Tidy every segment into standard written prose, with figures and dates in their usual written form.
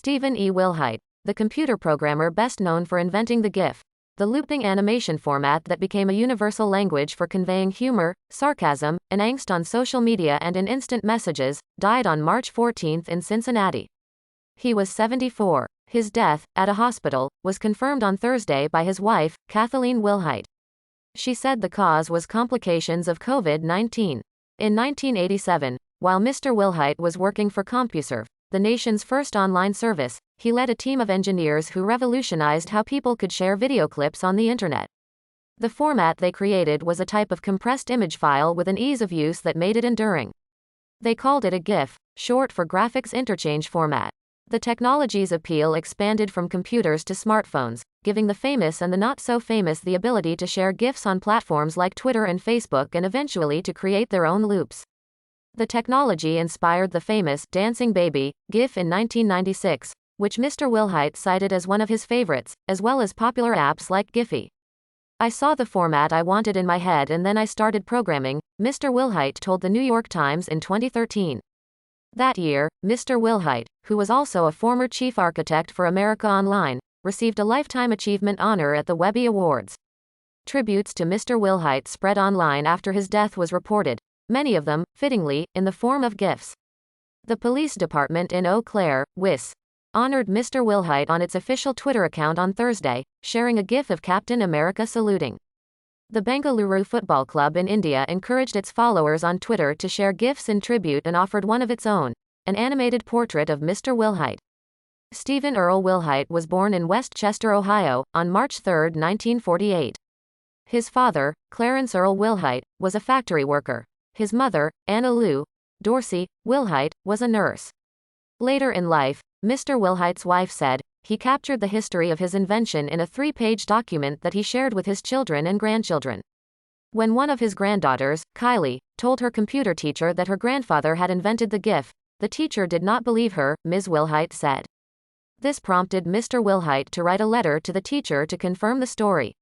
Stephen E. Wilhite, the computer programmer best known for inventing the GIF, the looping animation format that became a universal language for conveying humor, sarcasm, and angst on social media and in instant messages, died on March 14 in Cincinnati. He was 74. His death, at a hospital, was confirmed on Thursday by his wife, Kathleen Wilhite. She said the cause was complications of COVID-19. In 1987, while Mr. Wilhite was working for CompuServe, the nation's first online service, he led a team of engineers who revolutionized how people could share video clips on the internet. The format they created was a type of compressed image file with an ease of use that made it enduring. They called it a GIF, short for Graphics Interchange Format. The technology's appeal expanded from computers to smartphones, giving the famous and the not-so-famous the ability to share GIFs on platforms like Twitter and Facebook and eventually to create their own loops. The technology inspired the famous Dancing Baby GIF in 1996, which Mr. Wilhite cited as one of his favorites, as well as popular apps like Giphy. "I saw the format I wanted in my head and then I started programming," Mr. Wilhite told the New York Times in 2013. That year, Mr. Wilhite, who was also a former chief architect for America Online, received a Lifetime Achievement honor at the Webby Awards. Tributes to Mr. Wilhite spread online after his death was reported, many of them, fittingly, in the form of GIFs. The police department in Eau Claire, WIS, honored Mr. Wilhite on its official Twitter account on Thursday, sharing a GIF of Captain America saluting. The Bengaluru Football Club in India encouraged its followers on Twitter to share GIFs in tribute and offered one of its own, an animated portrait of Mr. Wilhite. Stephen Earl Wilhite was born in West Chester, Ohio, on March 3, 1948. His father, Clarence Earl Wilhite, was a factory worker. His mother, Anna Lou Dorsey Wilhite, was a nurse. Later in life, Mr. Wilhite's wife said, he captured the history of his invention in a 3-page document that he shared with his children and grandchildren. When one of his granddaughters, Kylie, told her computer teacher that her grandfather had invented the GIF, the teacher did not believe her, Ms. Wilhite said. This prompted Mr. Wilhite to write a letter to the teacher to confirm the story.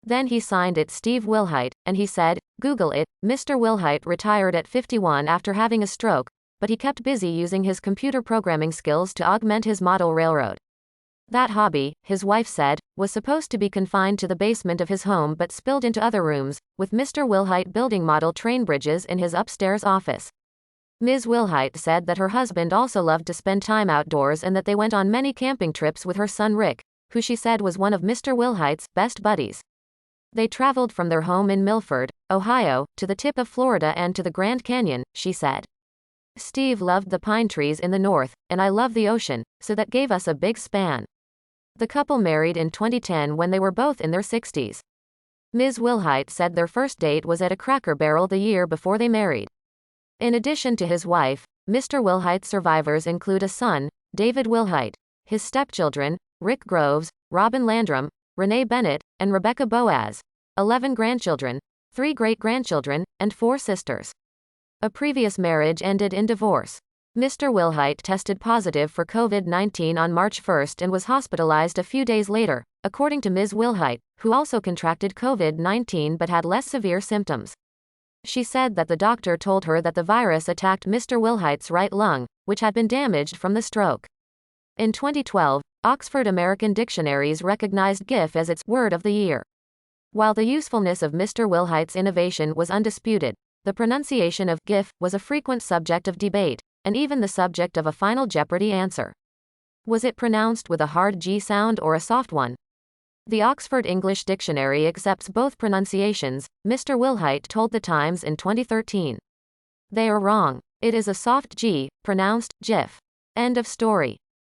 Then he signed it Steve Wilhite, and he said, "Google it." Mr. Wilhite retired at 51 after having a stroke, but he kept busy using his computer programming skills to augment his model railroad. That hobby, his wife said, was supposed to be confined to the basement of his home but spilled into other rooms, with Mr. Wilhite building model train bridges in his upstairs office. Ms. Wilhite said that her husband also loved to spend time outdoors and that they went on many camping trips with her son Rick, who she said was one of Mr. Wilhite's best buddies. They traveled from their home in Milford, Ohio, to the tip of Florida and to the Grand Canyon, she said. "Steve loved the pine trees in the north, and I love the ocean, so that gave us a big span." The couple married in 2010 when they were both in their 60s. Ms. Wilhite said their first date was at a Cracker Barrel the year before they married. In addition to his wife, Mr. Wilhite's survivors include a son, David Wilhite, his stepchildren, Rick Groves, Robin Landrum, Renee Bennett, and Rebecca Boaz, 11 grandchildren, 3 great-grandchildren, and 4 sisters. A previous marriage ended in divorce. Mr. Wilhite tested positive for COVID-19 on March 1 and was hospitalized a few days later, according to Ms. Wilhite, who also contracted COVID-19 but had less severe symptoms. She said that the doctor told her that the virus attacked Mr. Wilhite's right lung, which had been damaged from the stroke. In 2012, Oxford American Dictionaries recognized GIF as its word of the year. While the usefulness of Mr. Wilhite's innovation was undisputed, the pronunciation of GIF was a frequent subject of debate, and even the subject of a Final Jeopardy answer. Was it pronounced with a hard G sound or a soft one? The Oxford English Dictionary accepts both pronunciations, Mr. Wilhite told The Times in 2013. They are wrong. It is a soft G, pronounced GIF. End of story.